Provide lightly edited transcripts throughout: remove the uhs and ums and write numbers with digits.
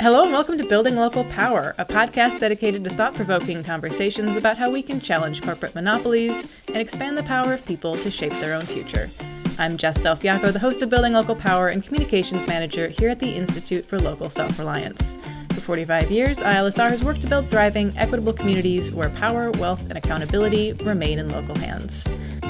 Hello and welcome to Building Local Power, a podcast dedicated to thought-provoking conversations about how we can challenge corporate monopolies and expand the power of people to shape their own future. I'm Jess Delfiaco, the host of Building Local Power and Communications Manager here at the Institute for Local Self-Reliance. For 45 years, ILSR has worked to build thriving, equitable communities where power, wealth, and accountability remain in local hands.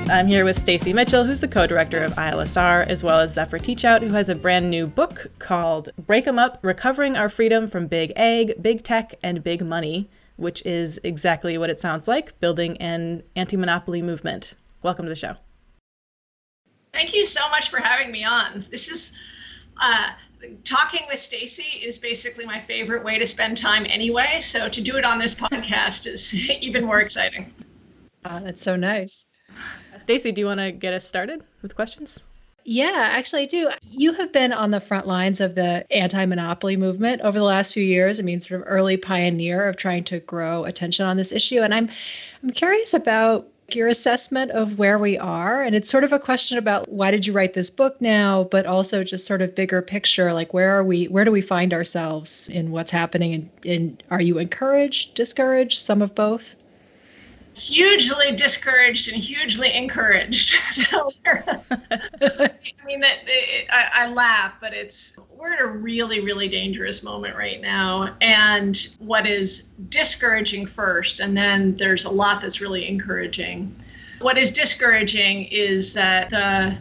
I'm here with Stacey Mitchell, who's the co-director of ILSR, as well as Zephyr Teachout, who has a brand new book called Break 'em Up, Recovering Our Freedom from Big Ag, Big Tech, and Big Money, which is exactly what it sounds like, building an anti-monopoly movement. Welcome to the show. Thank you so much for having me on. This is, talking with Stacey is basically my favorite way to spend time anyway, so to do it on this podcast is even more exciting. That's so nice. Stacey, do you want to get us started with questions? Yeah, actually I do. You have been on the front lines of the anti-monopoly movement over the last few years. I mean, sort of early pioneer of trying to grow attention on this issue. And I'm curious about your assessment of where we are. And it's sort of a question about why did you write this book now, but also just sort of bigger picture, like where do we find ourselves in what's happening? And are you encouraged, discouraged, some of both? Hugely discouraged and hugely encouraged. So, I laugh, but we're in a really, really dangerous moment right now. And what is discouraging first, and then there's a lot that's really encouraging. What is discouraging is that the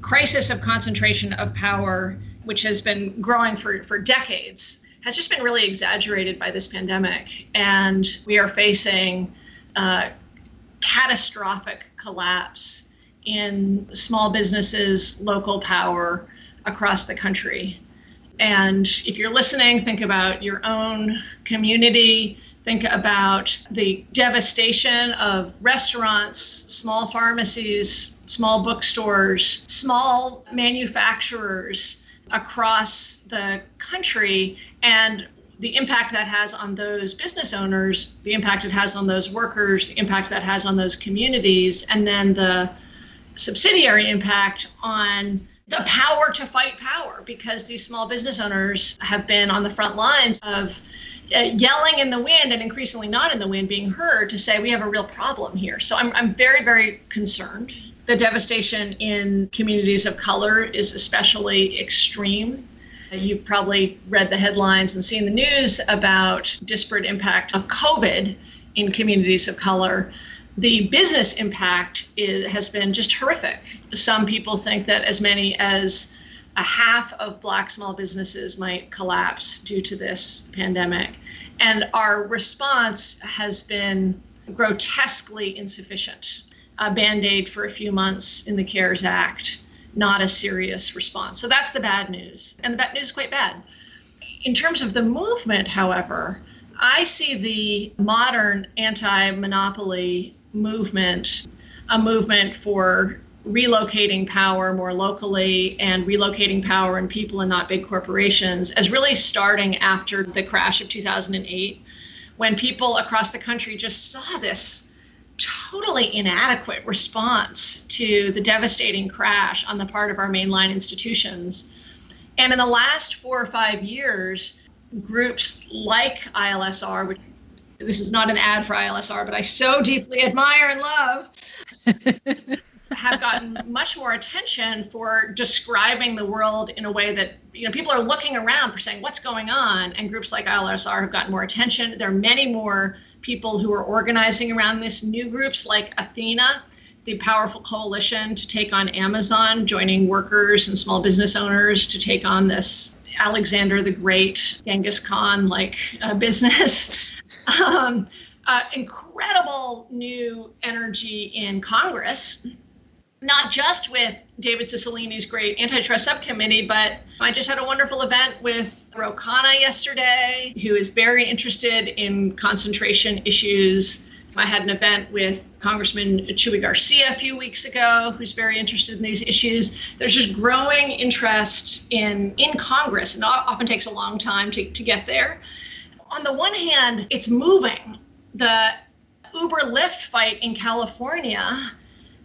crisis of concentration of power, which has been growing for decades, has just been really exaggerated by this pandemic. And we are facing catastrophic collapse in small businesses, local power across the country. And if you're listening, think about your own community, think about the devastation of restaurants, small pharmacies, small bookstores, small manufacturers across the country, and the impact that has on those business owners, the impact it has on those workers, the impact that has on those communities, and then the subsidiary impact on the power to fight power, because these small business owners have been on the front lines of yelling in the wind and increasingly not in the wind, being heard to say we have a real problem here. So I'm very, very concerned. The devastation in communities of color is especially extreme. You've probably read the headlines and seen the news about disparate impact of COVID in communities of color. The business impact has been just horrific. Some people think that as many as a half of Black small businesses might collapse due to this pandemic. And our response has been grotesquely insufficient. A Band-Aid for a few months in the CARES Act, not a serious response. So that's the bad news. And the bad news is quite bad. In terms of the movement, however, I see the modern anti-monopoly movement, a movement for relocating power more locally and relocating power in people and not big corporations, as really starting after the crash of 2008, when people across the country just saw this totally inadequate response to the devastating crash on the part of our mainline institutions. And in the last 4 or 5 years, groups like ILSR, which this is not an ad for ILSR, but I so deeply admire and love, have gotten much more attention for describing the world in a way that, people are looking around for saying, what's going on? And groups like ILSR have gotten more attention. There are many more people who are organizing around this, new groups like Athena, the powerful coalition to take on Amazon, joining workers and small business owners to take on this Alexander the Great, Genghis Khan-like business. Incredible new energy in Congress, not just with David Cicilline's great antitrust subcommittee, but I just had a wonderful event with Ro Khanna yesterday, who is very interested in concentration issues. I had an event with Congressman Chuy Garcia a few weeks ago, who's very interested in these issues. There's just growing interest in Congress, and it often takes a long time to get there. On the one hand, it's moving. The Uber-Lyft fight in California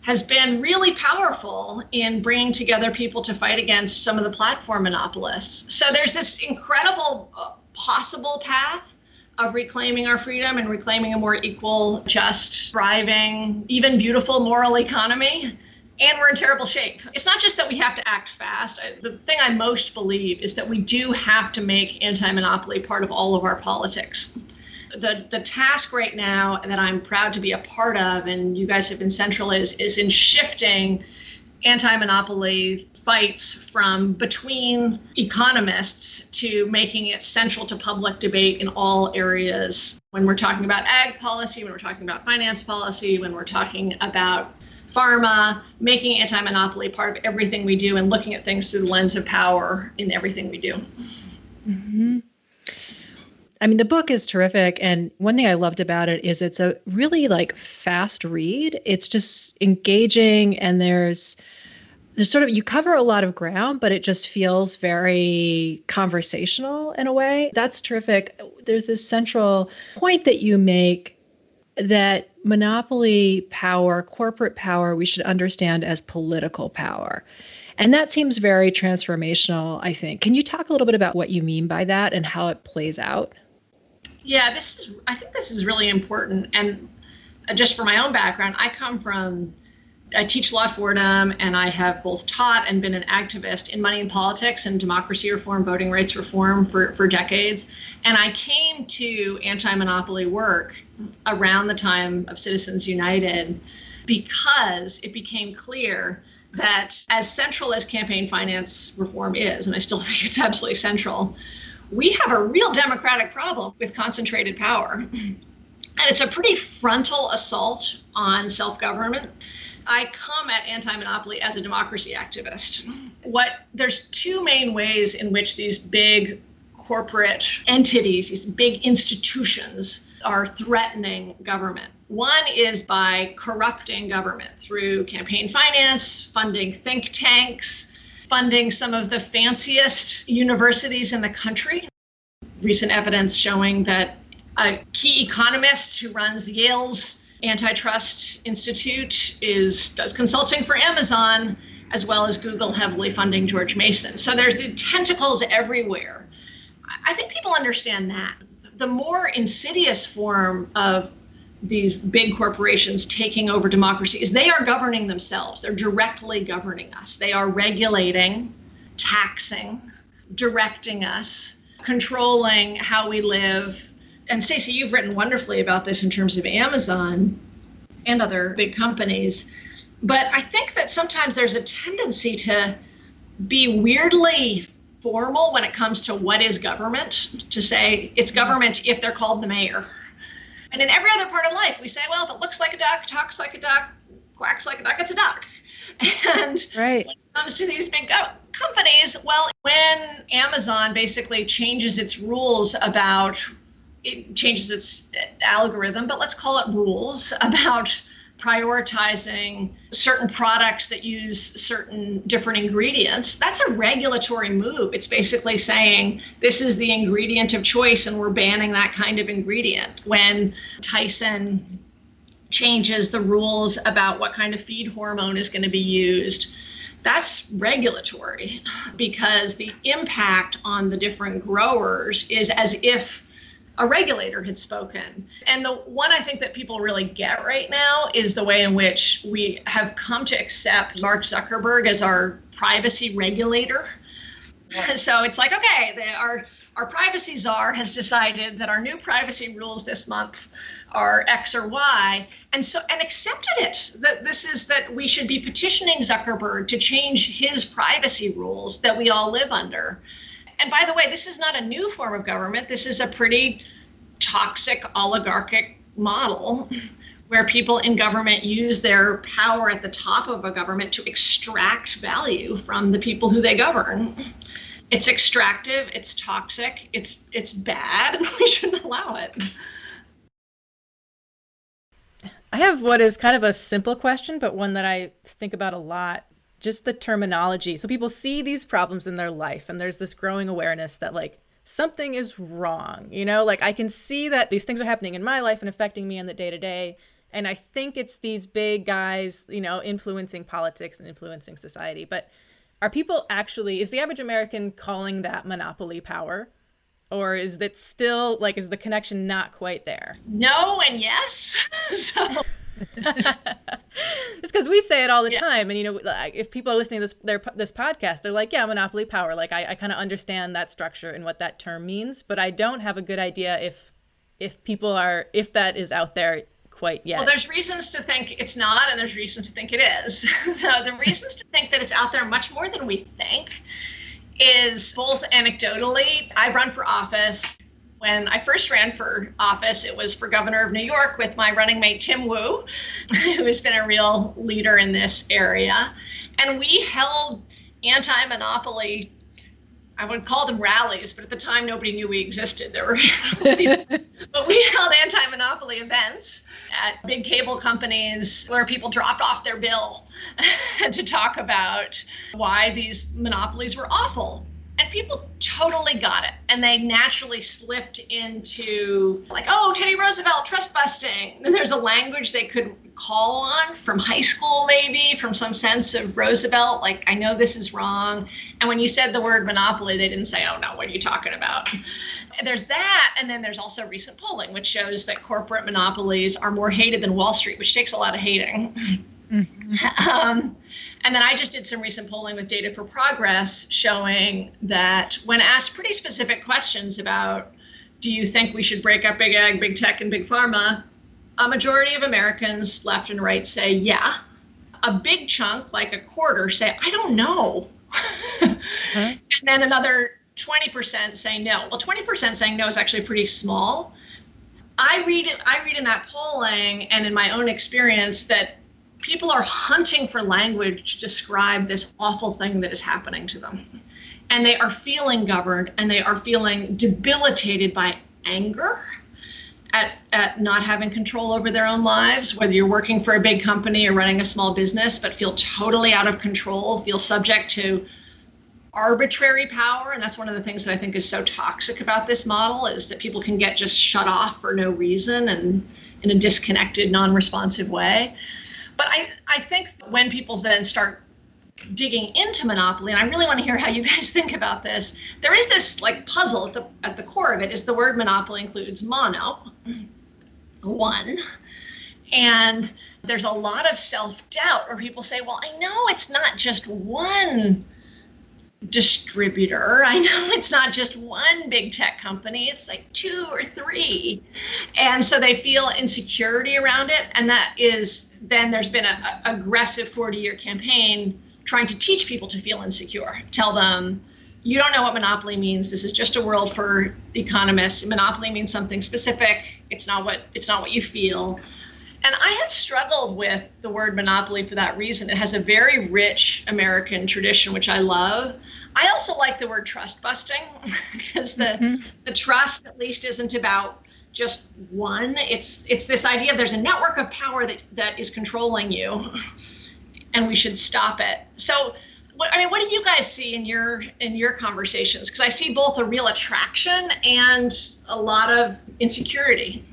has been really powerful in bringing together people to fight against some of the platform monopolists. So there's this incredible possible path of reclaiming our freedom and reclaiming a more equal, just, thriving, even beautiful moral economy. And we're in terrible shape. It's not just that we have to act fast. The thing I most believe is that we do have to make anti-monopoly part of all of our politics. The task right now that I'm proud to be a part of, and you guys have been central, is in shifting anti-monopoly fights from between economists to making it central to public debate in all areas. When we're talking about ag policy, when we're talking about finance policy, when we're talking about pharma, making anti-monopoly part of everything we do and looking at things through the lens of power in everything we do. Mm-hmm. I mean, the book is terrific. And one thing I loved about it is it's a really fast read. It's just engaging, and there's sort of, you cover a lot of ground, but it just feels very conversational in a way. That's terrific. There's this central point that you make that monopoly power, corporate power, we should understand as political power. And that seems very transformational, I think. Can you talk a little bit about what you mean by that and how it plays out? Yeah, I think this is really important. And just for my own background, I teach law at Fordham, and I have both taught and been an activist in money and politics and democracy reform, voting rights reform for decades. And I came to anti-monopoly work around the time of Citizens United because it became clear that as central as campaign finance reform is, and I still think it's absolutely central, we have a real democratic problem with concentrated power. And it's a pretty frontal assault on self-government. I come at anti-monopoly as a democracy activist. There's two main ways in which these big corporate entities, these big institutions, are threatening government. One is by corrupting government through campaign finance, funding think tanks, funding some of the fanciest universities in the country. Recent evidence showing that a key economist who runs Yale's Antitrust Institute does consulting for Amazon, as well as Google heavily funding George Mason. So there's the tentacles everywhere. I think people understand that. The more insidious form of these big corporations taking over democracy is they are governing themselves. They're directly governing us. They are regulating, taxing, directing us, controlling how we live. And Stacey, you've written wonderfully about this in terms of Amazon and other big companies. But I think that sometimes there's a tendency to be weirdly formal when it comes to what is government, to say it's government if they're called the mayor. And in every other part of life, we say, well, if it looks like a duck, talks like a duck, quacks like a duck, it's a duck. And right. When it comes to these big companies, well, when Amazon basically changes its rules about, it changes its algorithm, but let's call it rules about prioritizing certain products that use certain different ingredients, that's a regulatory move. It's basically saying this is the ingredient of choice and we're banning that kind of ingredient. When Tyson changes the rules about what kind of feed hormone is going to be used, that's regulatory, because the impact on the different growers is as if a regulator had spoken. And the one I think that people really get right now is the way in which we have come to accept Mark Zuckerberg as our privacy regulator. Yeah. So it's like, okay, our privacy czar has decided that our new privacy rules this month are X or Y, and accepted it. That we should be petitioning Zuckerberg to change his privacy rules that we all live under. And by the way, this is not a new form of government. This is a pretty toxic oligarchic model where people in government use their power at the top of a government to extract value from the people who they govern. It's extractive, it's toxic, it's bad, and we shouldn't allow it. I have what is kind of a simple question, but one that I think about a lot. Just the terminology. So people see these problems in their life, and there's this growing awareness that something is wrong, I can see that these things are happening in my life and affecting me in the day to day. And I think it's these big guys, influencing politics and influencing society. But are people is the average American calling that monopoly power? Or is it still like, is the connection not quite there? No and yes. So just because we say it all the time, and if people are listening to this podcast, they're like, yeah, monopoly power. Like I kind of understand that structure and what that term means, but I don't have a good idea if that is out there quite yet. Well, there's reasons to think it's not, and there's reasons to think it is. So the reasons to think that it's out there much more than we think is both anecdotally. I've run for office. When I first ran for office, it was for governor of New York with my running mate, Tim Wu, who has been a real leader in this area. And we held anti-monopoly, I would call them rallies, but at the time, nobody knew we existed. But we held anti-monopoly events at big cable companies where people dropped off their bill to talk about why these monopolies were awful. And people totally got it. And they naturally slipped into like, oh, Teddy Roosevelt, trust busting. And there's a language they could call on from high school, maybe from some sense of Roosevelt, like, I know this is wrong. And when you said the word monopoly, they didn't say, oh, no, what are you talking about? And there's that. And then there's also recent polling, which shows that corporate monopolies are more hated than Wall Street, which takes a lot of hating. Mm-hmm. And then I just did some recent polling with Data for Progress showing that when asked pretty specific questions about, do you think we should break up big ag, big tech, and big pharma, a majority of Americans, left and right, say yeah. A big chunk, like a quarter, say, I don't know. And then another 20% say no. Well, 20% saying no is actually pretty small. I read in that polling and in my own experience that people are hunting for language to describe this awful thing that is happening to them. And they are feeling governed, and they are feeling debilitated by anger at not having control over their own lives, whether you're working for a big company or running a small business, but feel totally out of control, feel subject to arbitrary power. And that's one of the things that I think is so toxic about this model, is that people can get just shut off for no reason and in a disconnected, non-responsive way. But I think when people then start digging into monopoly, and I really want to hear how you guys think about this, there is this like puzzle at the core of it is the word monopoly includes mono, one, and there's a lot of self-doubt where people say, well, I know it's not just one distributor. I know it's not just one big tech company. It's like 2 or 3. And so they feel insecurity around it. And that is, then there's been an aggressive 40-year campaign trying to teach people to feel insecure. Tell them, you don't know what monopoly means. This is just a world for economists. Monopoly means something specific. It's not what you feel. And I have struggled with the word monopoly for that reason. It has a very rich American tradition, which I love. I also like the word trust busting because the trust at least isn't about just one. It's this idea of there's a network of power that is controlling you, and we should stop it. So what do you guys see in your conversations? Because I see both a real attraction and a lot of insecurity.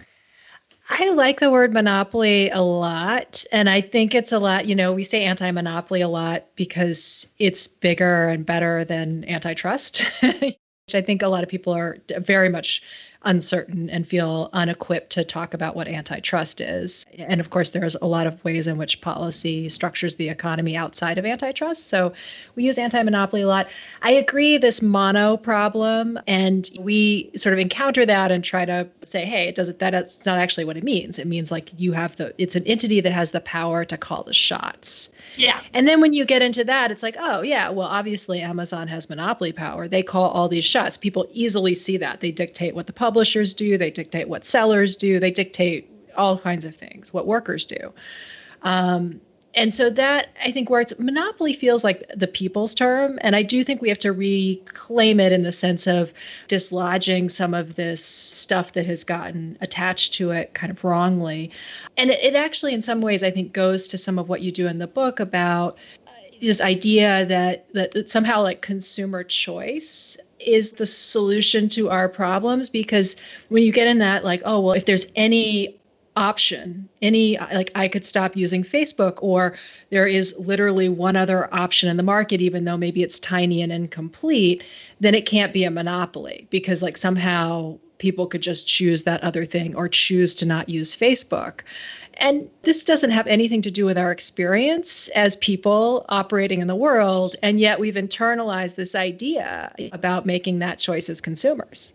I like the word monopoly a lot. And I think it's a lot, we say anti-monopoly a lot because it's bigger and better than antitrust, which I think a lot of people are very much uncertain and feel unequipped to talk about what antitrust is. And of course, there's a lot of ways in which policy structures the economy outside of antitrust. So we use anti-monopoly a lot. I agree, this mono problem, and we sort of encounter that and try to say, hey, that's not actually what it means. It means like it's an entity that has the power to call the shots. Yeah. And then when you get into that, it's like, oh yeah, well, obviously Amazon has monopoly power. They call all these shots. People easily see that. They dictate what the publishers do. They dictate what sellers do. They dictate all kinds of things, what workers do. And so that, I think, where monopoly feels like the people's term. And I do think we have to reclaim it in the sense of dislodging some of this stuff that has gotten attached to it kind of wrongly. And it actually, in some ways, I think, goes to some of what you do in the book about this idea that somehow like consumer choice is the solution to our problems. Because when you get in that, like, oh, well, if there's any option, like I could stop using Facebook, or there is literally one other option in the market, even though maybe it's tiny and incomplete, then it can't be a monopoly because like somehow people could just choose that other thing or choose to not use Facebook. And this doesn't have anything to do with our experience as people operating in the world. And yet we've internalized this idea about making that choice as consumers.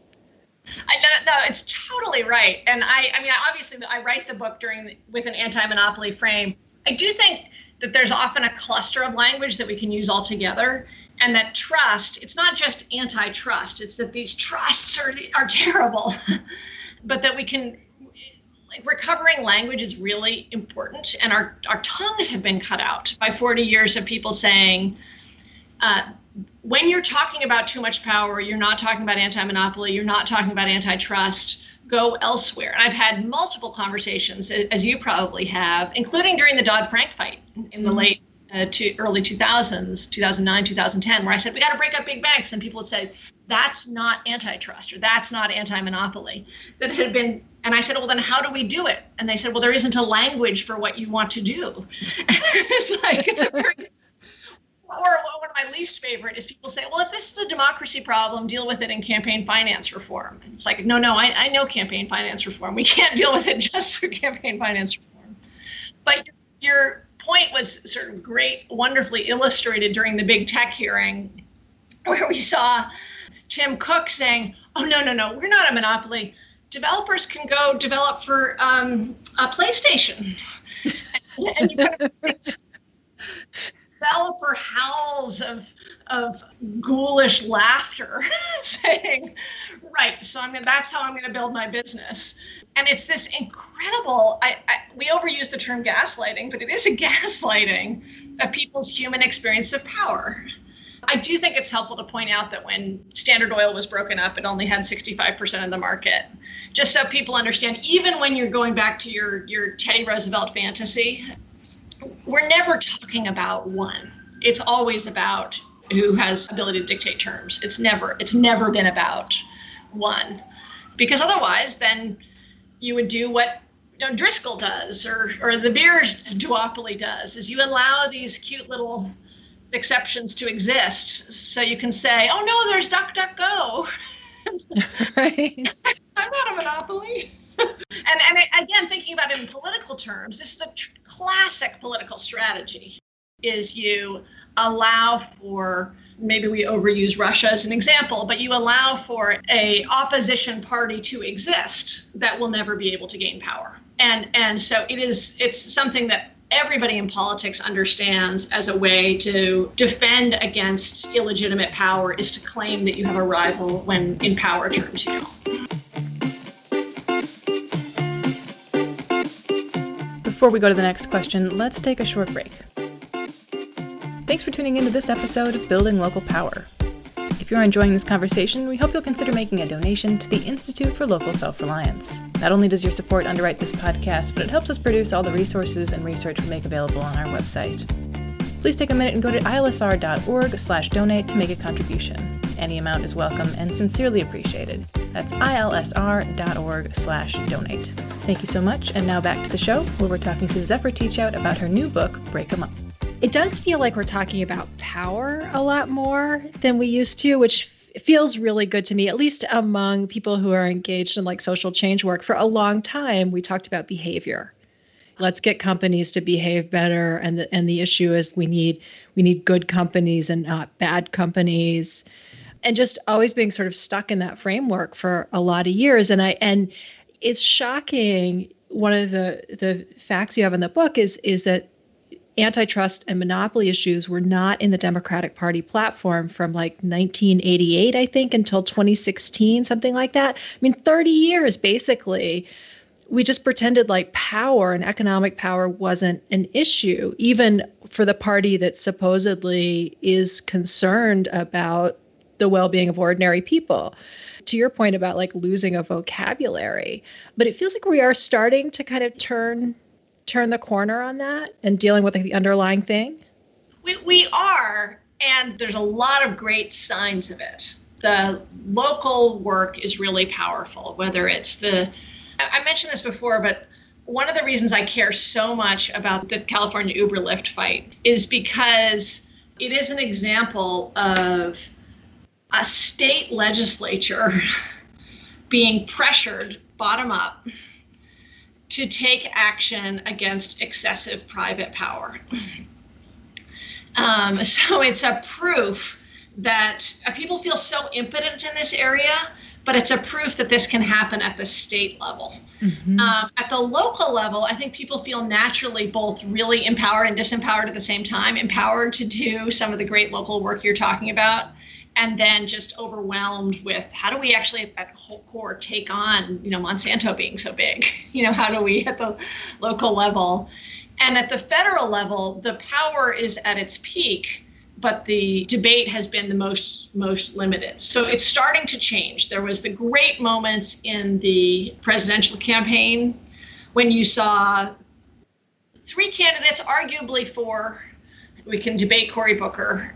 No, it's totally right. And I mean, obviously, I write the book with an anti-monopoly frame. I do think that there's often a cluster of language that we can use all together, and that trust, it's not just antitrust, it's that these trusts are terrible, but that we can, like, recovering language is really important. And our tongues have been cut out by 40 years of people saying, when you're talking about too much power, you're not talking about anti-monopoly, you're not talking about antitrust, go elsewhere. And I've had multiple conversations, as you probably have, including during the Dodd-Frank fight in the late early 2000s, 2009, 2010, where I said, we got to break up big banks. And people would say, that's not antitrust, or that's not anti-monopoly. That had been, and I said, well, then how do we do it? And they said, well, there isn't a language for what you want to do. It's like, it's a very... Or one of my least favorite is people say, well, if this is a democracy problem, deal with it in campaign finance reform. It's like, no, I know campaign finance reform. We can't deal with it just through campaign finance reform. But your point was sort of great, wonderfully illustrated during the big tech hearing, where we saw Tim Cook saying, oh, no, we're not a monopoly. Developers can go develop for a PlayStation. and you kind of developer howls of ghoulish laughter saying, right, so that's how I'm going to build my business. And it's this incredible, we overuse the term gaslighting, but it is a gaslighting of people's human experience of power. I do think it's helpful to point out that when Standard Oil was broken up, it only had 65% of the market. Just so people understand, even when you're going back to your Teddy Roosevelt fantasy, we're never talking about one. It's always about who has ability to dictate terms. It's never been about one. Because otherwise, then you would do what Driscoll does or the beer duopoly does, is you allow these cute little exceptions to exist. So you can say, oh no, there's DuckDuckGo. Right. I'm not a monopoly. And again, thinking about it in political terms, this is a classic political strategy, is you allow for, maybe we overuse Russia as an example, but you allow for a opposition party to exist that will never be able to gain power. And so it's something that everybody in politics understands as a way to defend against illegitimate power, is to claim that you have a rival when in power terms you don't. Before we go to the next question, let's take a short break. Thanks for tuning into this episode of Building Local Power. If you're enjoying this conversation, we hope you'll consider making a donation to the Institute for Local Self-Reliance. Not only does your support underwrite this podcast, but it helps us produce all the resources and research we make available on our website. Please take a minute and go to ilsr.org/donate to make a contribution. Any amount is welcome and sincerely appreciated. That's ilsr.org/donate. Thank you so much, and now back to the show, where we're talking to Zephyr Teachout about her new book, Break 'em Up. It does feel like we're talking about power a lot more than we used to, which feels really good to me, at least among people who are engaged in like social change work. For a long time, we talked about behavior. Let's get companies to behave better. And the issue is we need good companies and not bad companies. And just always being sort of stuck in that framework for a lot of years. And it's shocking. One of the facts you have in the book is that antitrust and monopoly issues were not in the Democratic Party platform from like 1988, I think, until 2016, something like that. I mean, 30 years, basically. We just pretended like power and economic power wasn't an issue, even for the party that supposedly is concerned about the well-being of ordinary people. To your point about like losing a vocabulary, but it feels like we are starting to kind of turn the corner on that and dealing with like the underlying thing. We are, and there's a lot of great signs of it. The local work is really powerful, whether it's I mentioned this before, but one of the reasons I care so much about the California Uber Lyft fight is because it is an example of a state legislature being pressured bottom up to take action against excessive private power. So it's a proof that people feel so impotent in this area, but it's a proof that this can happen at the state level. Mm-hmm. At the local level, I think people feel naturally both really empowered and disempowered at the same time, empowered to do some of the great local work you're talking about, and then just overwhelmed with how do we actually at core take on, Monsanto being so big? How do we at the local level? And at the federal level, the power is at its peak, but the debate has been the most limited. So it's starting to change. There was the great moments in the presidential campaign when you saw three candidates, arguably four. We can debate Cory Booker,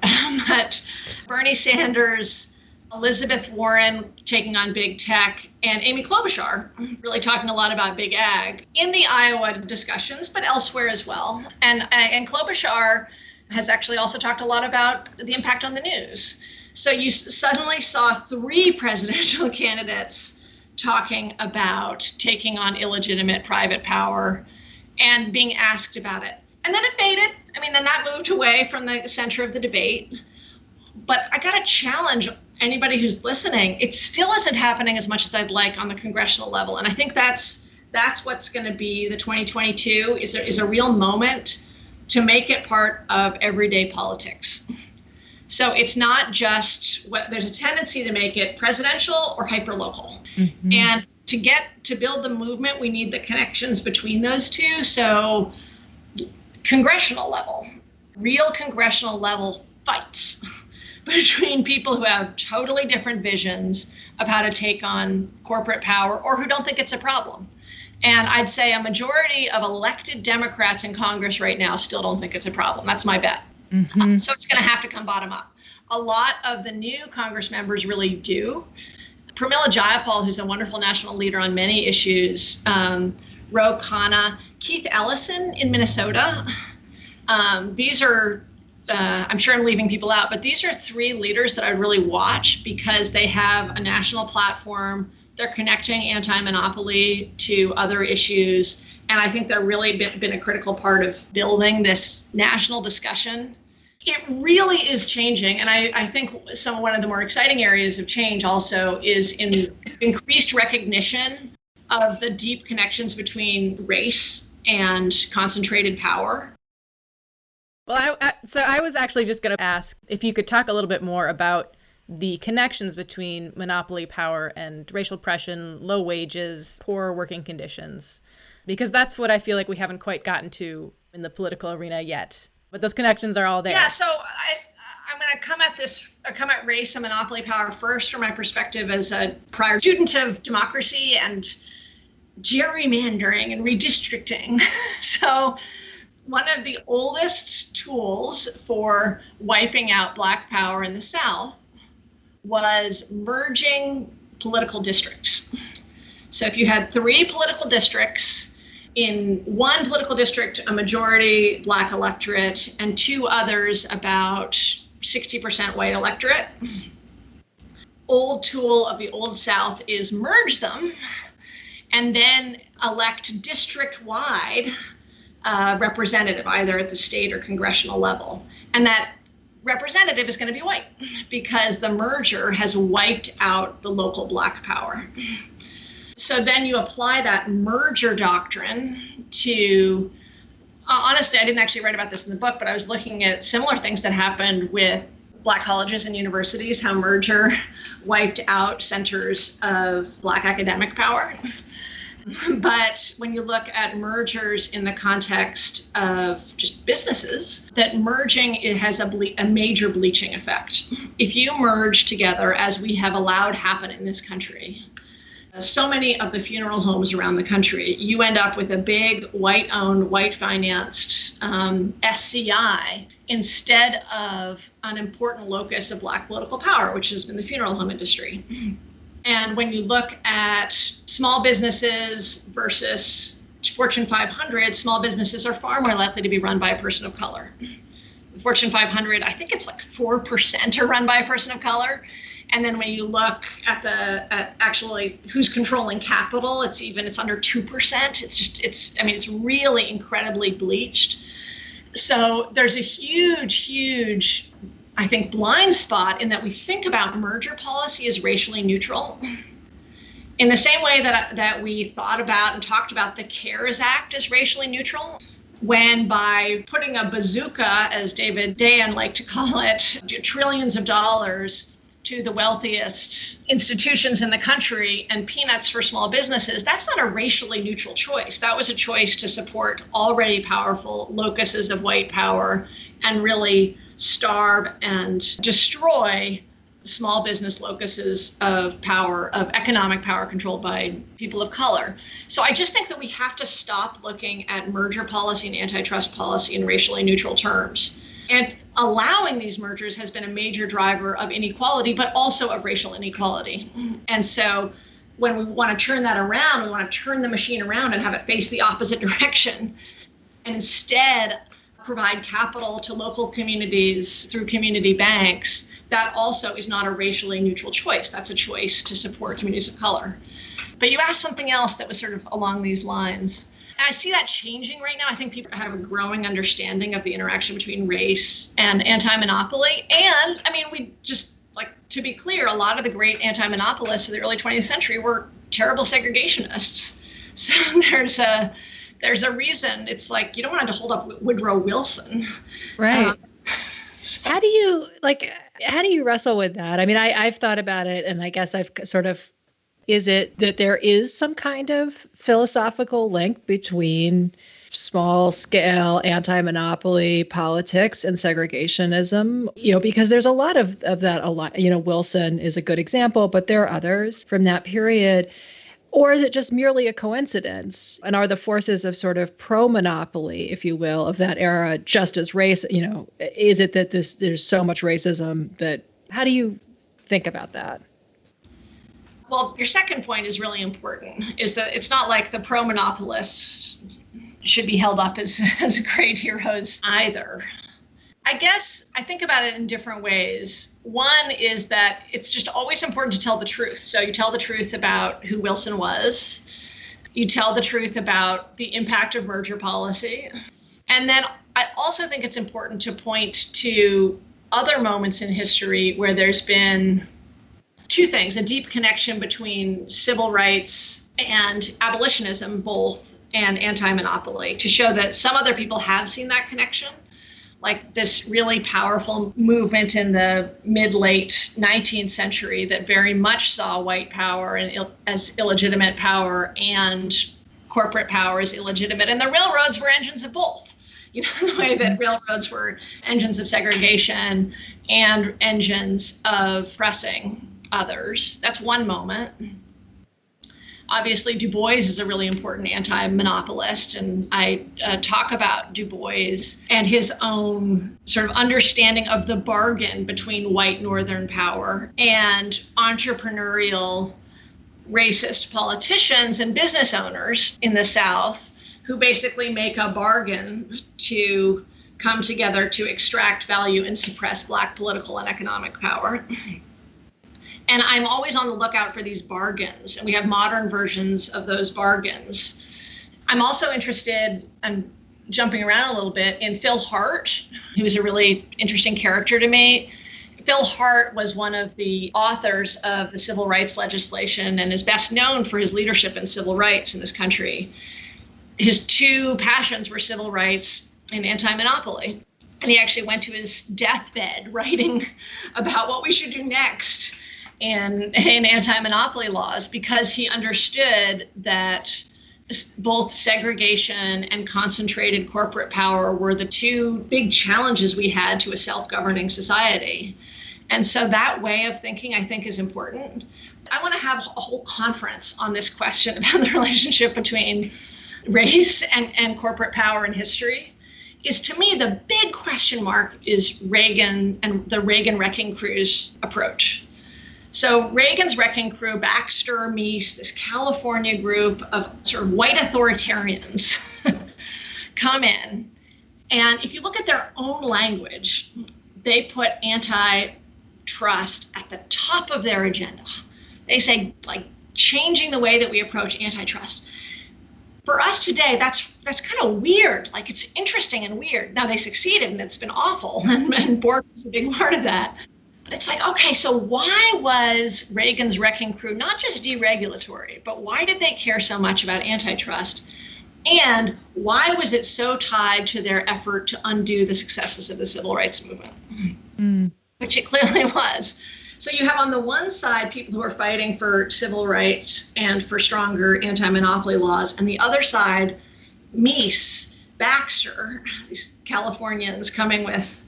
but Bernie Sanders, Elizabeth Warren taking on big tech, and Amy Klobuchar really talking a lot about big ag in the Iowa discussions, but elsewhere as well. And Klobuchar has actually also talked a lot about the impact on the news. So you suddenly saw three presidential candidates talking about taking on illegitimate private power and being asked about it. And then it faded. Then that moved away from the center of the debate. But I got to challenge anybody who's listening. It still isn't happening as much as I'd like on the congressional level. And I think that's what's going to be the 2022 is a real moment to make it part of everyday politics. So it's not just there's a tendency to make it presidential or hyperlocal. Mm-hmm. And to build the movement, we need the connections between those two. So congressional level, real congressional level fights between people who have totally different visions of how to take on corporate power or who don't think it's a problem. And I'd say a majority of elected Democrats in Congress right now still don't think it's a problem. That's my bet. Mm-hmm. So it's going to have to come bottom up. A lot of the new Congress members really do. Pramila Jayapal, who's a wonderful national leader on many issues, Ro Khanna, Keith Ellison in Minnesota. These are, I'm sure I'm leaving people out, but these are three leaders that I really watch because they have a national platform. They're connecting anti-monopoly to other issues. And I think they're really been a critical part of building this national discussion. It really is changing. And I think one of the more exciting areas of change also is in increased recognition of the deep connections between race and concentrated power. Well, so I was actually just going to ask if you could talk a little bit more about the connections between monopoly power and racial oppression, low wages, poor working conditions, because that's what I feel like we haven't quite gotten to in the political arena yet. But those connections are all there. Yeah, so I'm going to come at race and monopoly power first from my perspective as a prior student of democracy and gerrymandering and redistricting. So one of the oldest tools for wiping out Black power in the South was merging political districts. So if you had three political districts, in one political district, a majority Black electorate, and two others, about 60% white electorate, old tool of the Old South is merge them and then elect district-wide representative, either at the state or congressional level. And that representative is going to be white because the merger has wiped out the local Black power. So then you apply that merger doctrine to, honestly, I didn't actually write about this in the book, but I was looking at similar things that happened with Black colleges and universities, how merger wiped out centers of Black academic power. But when you look at mergers in the context of just businesses, that merging, it has a major bleaching effect. If you merge together, as we have allowed happen in this country, so many of the funeral homes around the country, you end up with a big white-owned, white-financed SCI instead of an important locus of Black political power, which has been the funeral home industry. And when you look at small businesses versus Fortune 500, small businesses are far more likely to be run by a person of color. The Fortune 500, I think it's like 4% are run by a person of color. And then when you look at actually who's controlling capital, it's under 2%. It's really incredibly bleached. So there's a huge, I think, blind spot in that we think about merger policy as racially neutral. In the same way that we thought about and talked about the CARES Act as racially neutral, when by putting a bazooka, as David Dayen liked to call it, trillions of dollars to the wealthiest institutions in the country and peanuts for small businesses, that's not a racially neutral choice. That was a choice to support already powerful locuses of white power and really starve and destroy small business locuses of power, of economic power controlled by people of color. So I just think that we have to stop looking at merger policy and antitrust policy in racially neutral terms. And allowing these mergers has been a major driver of inequality, but also of racial inequality. And so when we want to turn that around, we want to turn the machine around and have it face the opposite direction, and instead provide capital to local communities through community banks. That also is not a racially neutral choice. That's a choice to support communities of color. But you asked something else that was sort of along these lines. I see that changing right now. I think people have a growing understanding of the interaction between race and anti-monopoly. And we just, to be clear, a lot of the great anti-monopolists of the early 20th century were terrible segregationists. So there's a reason. It's like, you don't want to hold up Woodrow Wilson. Right. How do you wrestle with that? I've thought about it, and I guess I've sort of, is it that there is some kind of philosophical link between small scale anti-monopoly politics and segregationism? Because there's a lot of that. Wilson is a good example, but there are others from that period. Or is it just merely a coincidence? And are the forces of sort of pro-monopoly, if you will, of that era just as race? Is it that there's so much racism that, how do you think about that? Well, your second point is really important, is that it's not like the pro-monopolists should be held up as great heroes either. I guess I think about it in different ways. One is that it's just always important to tell the truth. So you tell the truth about who Wilson was. You tell the truth about the impact of merger policy. And then I also think it's important to point to other moments in history where there's been two things: a deep connection between civil rights and abolitionism, both, and anti-monopoly, to show that some other people have seen that connection. Like this really powerful movement in the mid-late 19th century that very much saw white power as illegitimate power and corporate power as illegitimate. And the railroads were engines of both. The way that railroads were engines of segregation and engines of oppressing others. That's one moment. Obviously, Du Bois is a really important anti-monopolist, and I talk about Du Bois and his own sort of understanding of the bargain between white Northern power and entrepreneurial racist politicians and business owners in the South who basically make a bargain to come together to extract value and suppress Black political and economic power. And I'm always on the lookout for these bargains, and we have modern versions of those bargains. I'm also interested, I'm jumping around a little bit, in Phil Hart, who was a really interesting character to me. Phil Hart was one of the authors of the civil rights legislation and is best known for his leadership in civil rights in this country. His two passions were civil rights and anti-monopoly. And he actually went to his deathbed writing about what we should do next in anti-monopoly laws, because he understood that both segregation and concentrated corporate power were the two big challenges we had to a self-governing society. And so that way of thinking, I think, is important. I want to have a whole conference on this question about the relationship between race and corporate power in history. Is, to me, the big question mark is Reagan and the Reagan Wrecking Crew's approach. So Reagan's Wrecking Crew, Baxter, Meese, this California group of sort of white authoritarians come in. And if you look at their own language, they put antitrust at the top of their agenda. They say, like, changing the way that we approach antitrust. For us today, that's kind of weird. Like, it's interesting and weird. Now, they succeeded, and it's been awful, and Bork was a big part of that. But it's like, okay, so why was Reagan's Wrecking Crew not just deregulatory, but why did they care so much about antitrust? And why was it so tied to their effort to undo the successes of the civil rights movement? Which it clearly was. So you have on the one side people who are fighting for civil rights and for stronger anti-monopoly laws, and the other side, Meese, Baxter, these Californians coming with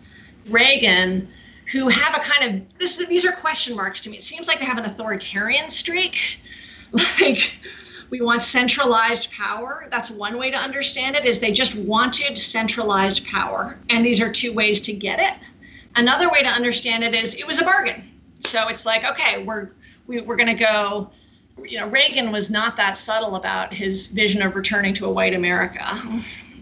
Reagan, who have a kind of, these are question marks to me. It seems like they have an authoritarian streak. Like, we want centralized power. That's one way to understand it, is they just wanted centralized power. And these are two ways to get it. Another way to understand it is it was a bargain. So it's like, okay, we're going to go, Reagan was not that subtle about his vision of returning to a white America.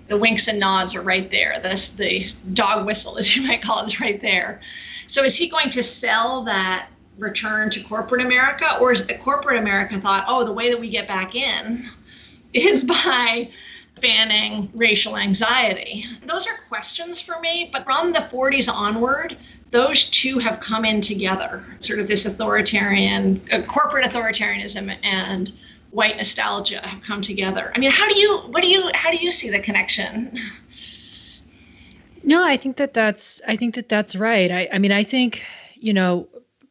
The winks and nods are right there. The dog whistle, as you might call it, is right there. So is he going to sell that return to corporate America? Or is the corporate America thought, oh, the way that we get back in is by banning racial anxiety? Those are questions for me. But from the 40s onward, those two have come in together. Sort of this authoritarian, corporate authoritarianism and white nostalgia have come together. I mean, how do you see the connection? No, I think that's right. I think,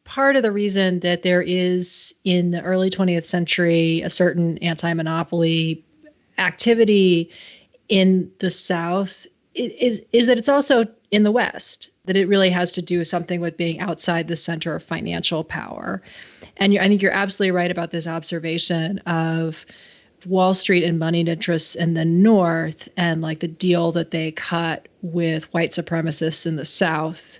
part of the reason that there is in the early 20th century a certain anti-monopoly activity in the South is that it's also in the West, that it really has to do something with being outside the center of financial power. And I think you're absolutely right about this observation of Wall Street and moneyed interests in the North, and like the deal that they cut with white supremacists in the South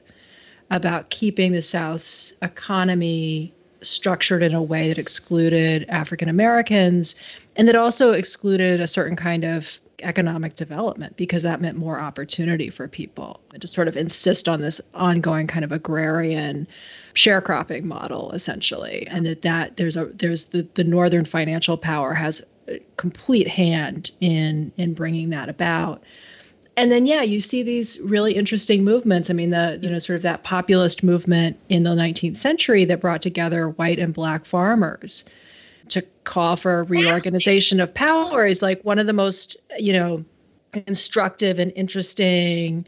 about keeping the South's economy structured in a way that excluded African Americans, and that also excluded a certain kind of economic development, because that meant more opportunity for people, and to sort of insist on this ongoing kind of agrarian sharecropping model, essentially. And that there's the Northern financial power has a complete hand in bringing that about. And then, you see these really interesting movements. I mean, sort of that populist movement in the 19th century that brought together white and black farmers to call for reorganization of power is like one of the most, instructive and interesting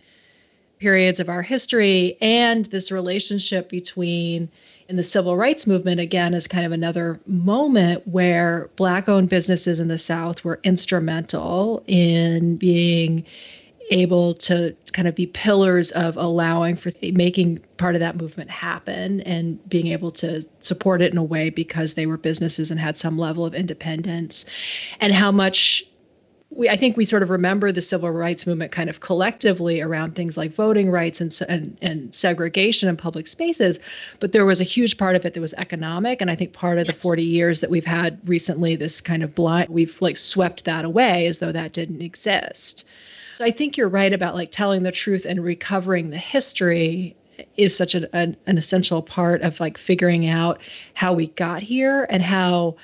periods of our history. And this relationship between, in the civil rights movement, again, is kind of another moment where Black-owned businesses in the South were instrumental in being able to kind of be pillars of allowing for making part of that movement happen, and being able to support it in a way because they were businesses and had some level of independence. And how much I think we sort of remember the civil rights movement kind of collectively around things like voting rights and segregation in public spaces, but there was a huge part of it that was economic. And I think part of the 40 years that we've had recently, this kind of we've like swept that away as though that didn't exist. I think you're right about like telling the truth and recovering the history is such an essential part of like figuring out how we got here and how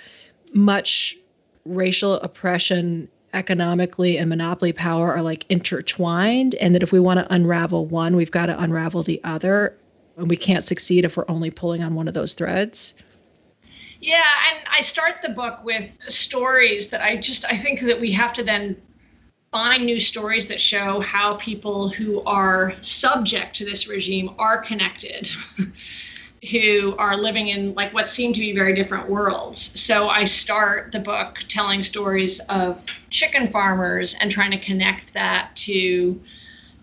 much racial oppression economically and monopoly power are like intertwined, and that if we want to unravel one, we've got to unravel the other, and we can't succeed if we're only pulling on one of those threads. Yeah, and I start the book with stories that I think that we have to then find new stories that show how people who are subject to this regime are connected, who are living in like what seem to be very different worlds. So I start the book telling stories of chicken farmers and trying to connect that to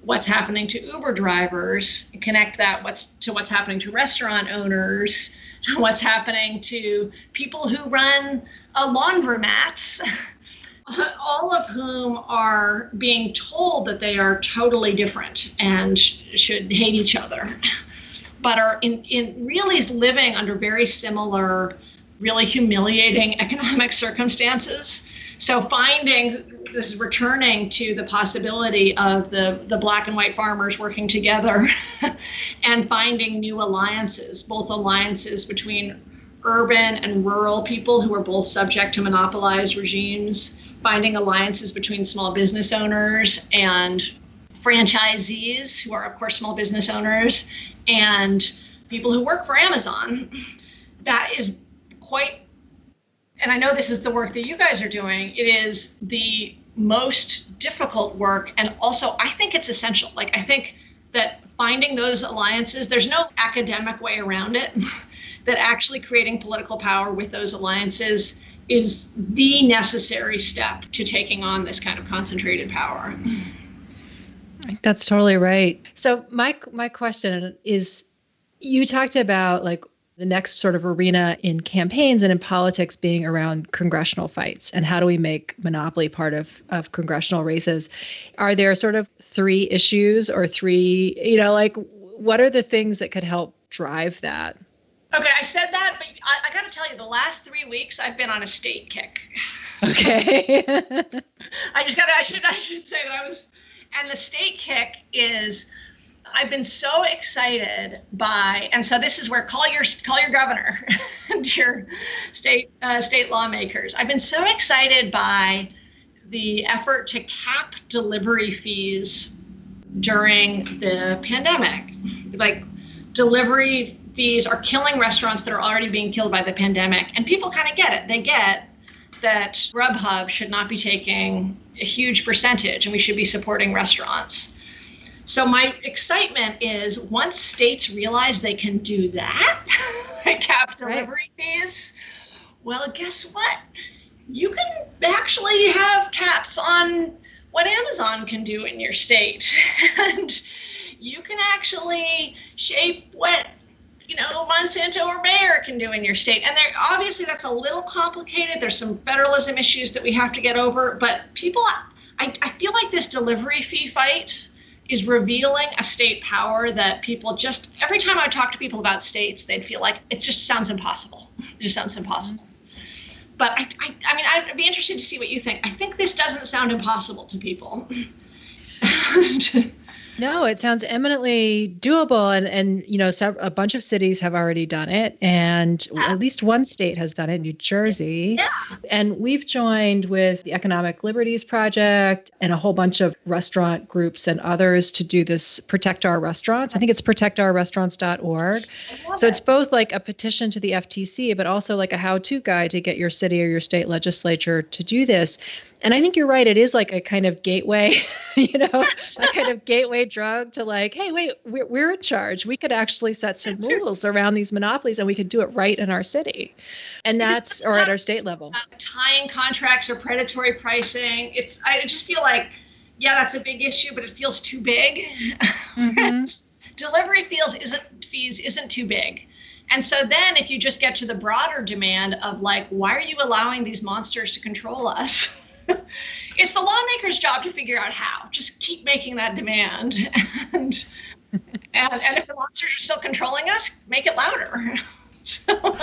what's happening to Uber drivers, connect that to what's happening to restaurant owners, to what's happening to people who run laundromats, all of whom are being told that they are totally different and should hate each other, but are in really living under very similar, really humiliating economic circumstances. So this is returning to the possibility of the black and white farmers working together and finding new alliances, both alliances between urban and rural people who are both subject to monopolized regimes, finding alliances between small business owners and franchisees, who are, of course, small business owners, and people who work for Amazon. That is quite, and I know this is the work that you guys are doing, it is the most difficult work. And also, I think it's essential. Like, I think that finding those alliances, there's no academic way around it, that actually creating political power with those alliances is the necessary step to taking on this kind of concentrated power. That's totally right. So my question is, you talked about like the next sort of arena in campaigns and in politics being around congressional fights, and how do we make monopoly part of congressional races? Are there sort of 3 issues or 3, like what are the things that could help drive that? Okay, I said that, but I got to tell you, the last 3 weeks I've been on a state kick. Okay. I should say that I was, and the state kick is, I've been so excited by, and so this is where call your governor and your state lawmakers. I've been so excited by the effort to cap delivery fees during the pandemic. Like, delivery fees are killing restaurants that are already being killed by the pandemic, and people kind of get it. They get that Grubhub should not be taking a huge percentage, and we should be supporting restaurants. So my excitement is, once states realize they can do that, cap delivery fees, well, guess what? You can actually have caps on what Amazon can do in your state. And you can actually shape what, Monsanto or Bayer can do in your state. And obviously that's a little complicated. There's some federalism issues that we have to get over. But people, I feel like this delivery fee fight is revealing a state power that people just, every time I talk to people about states, they'd feel like it just sounds impossible. It just sounds impossible. But I mean, I'd be interested to see what you think. I think this doesn't sound impossible to people. No, it sounds eminently doable. And a bunch of cities have already done it. And at least one state has done it, New Jersey. Yeah. And we've joined with the Economic Liberties Project and a whole bunch of restaurant groups and others to do this Protect Our Restaurants. I think it's protectourrestaurants.org. So it's both like a petition to the FTC, but also like a how-to guide to get your city or your state legislature to do this. And I think you're right. It is like a kind of gateway, a kind of gateway drug to like, hey, wait, we're in charge. We could actually set some rules around these monopolies, and we could do it right in our city. And that's, or at our state level. Tying contracts or predatory pricing. I just feel like, yeah, that's a big issue, but it feels too big. Mm-hmm. Delivery fees isn't too big. And so then if you just get to the broader demand of like, why are you allowing these monsters to control us? It's the lawmaker's job to figure out how. Just keep making that demand. And if the monsters are still controlling us, make it louder. So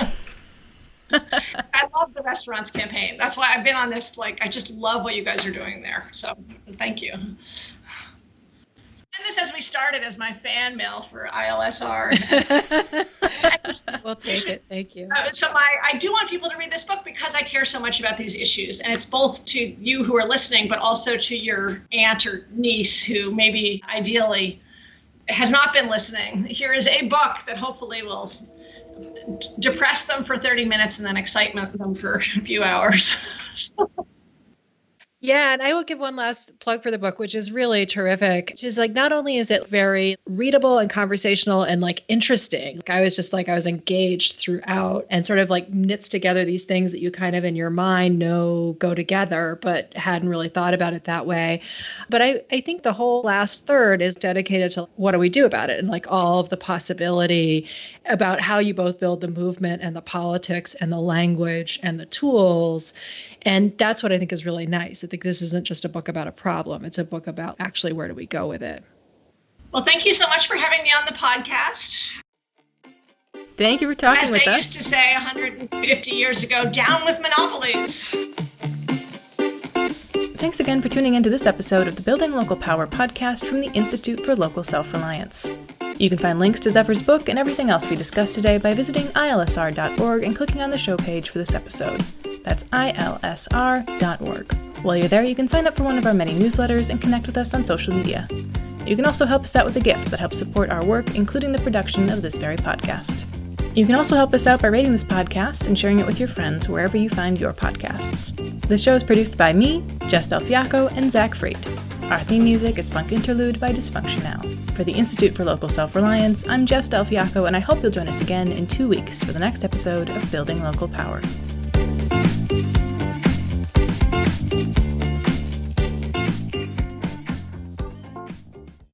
I love the restaurants campaign. That's why I've been on this, I just love what you guys are doing there. So thank you. And this, as we started, as my fan mail for ILSR. We'll take it. Thank you. So I do want people to read this book because I care so much about these issues. And it's both to you who are listening, but also to your aunt or niece who maybe ideally has not been listening. Here is a book that hopefully will depress them for 30 minutes and then excitement them for a few hours. Yeah, and I will give one last plug for the book, which is really terrific. Which is not only is it very readable and conversational and interesting. I was engaged throughout, and sort of knits together these things that you kind of in your mind know go together, but hadn't really thought about it that way. But I think the whole last third is dedicated to what do we do about it, and all of the possibility about how you both build the movement and the politics and the language and the tools. And that's what I think is really nice. I think this isn't just a book about a problem. It's a book about actually where do we go with it. Well, thank you so much for having me on the podcast. Thank you for talking with us. As they used to say 150 years ago, down with monopolies. Thanks again for tuning into this episode of the Building Local Power podcast from the Institute for Local Self-Reliance. You can find links to Zephyr's book and everything else we discussed today by visiting ilsr.org and clicking on the show page for this episode. That's ilsr.org. While you're there, you can sign up for one of our many newsletters and connect with us on social media. You can also help us out with a gift that helps support our work, including the production of this very podcast. You can also help us out by rating this podcast and sharing it with your friends wherever you find your podcasts. The show is produced by me, Jess Delfiaco, and Zach Freight. Our theme music is Funk Interlude by Dysfunctional. For the Institute for Local Self-Reliance, I'm Jess Delfiaco, and I hope you'll join us again in 2 weeks for the next episode of Building Local Power.